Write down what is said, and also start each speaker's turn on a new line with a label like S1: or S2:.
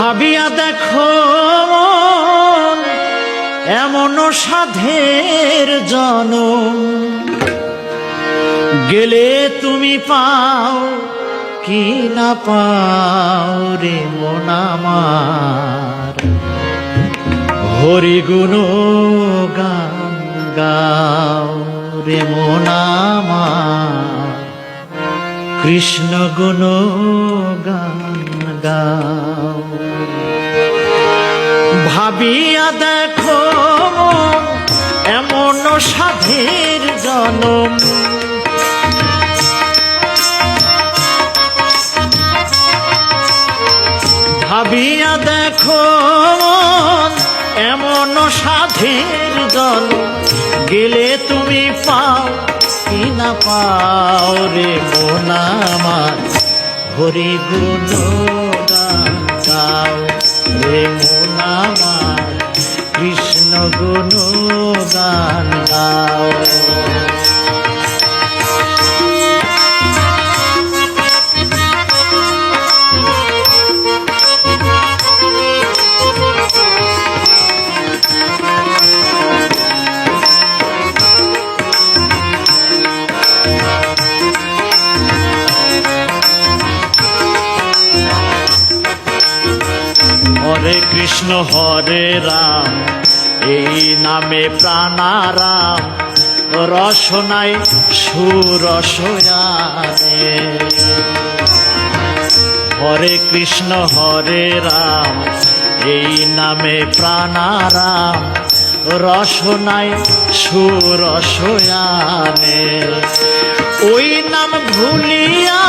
S1: ভাবিয়া দেখো এমন সাধের জনম, গেলে তুমি পাও কি না পাও রে মন আমার। হরি গুণ গান গাও রে মন আমার, কৃষ্ণ গুণ গান গাও। ভাবিয়া দেখো এমন সাধের জনম, ভাবিয়া দেখো এমন সাধের জনম, গেলে তুমি পাও কি না পাও রে মন আমার। হরি গুণ গান গাও রে মন আমার, কৃষ্ণ গুণ গান গাও। হরে কৃষ্ণ হরে রাম, এই নামে প্রাণারাম, রসনায় সুরসয়ানে। হরে কৃষ্ণ হরে রাম, এই নামে প্রাণারাম, রসনায় সুরসয়ানে। ওই নাম ভুলিয়া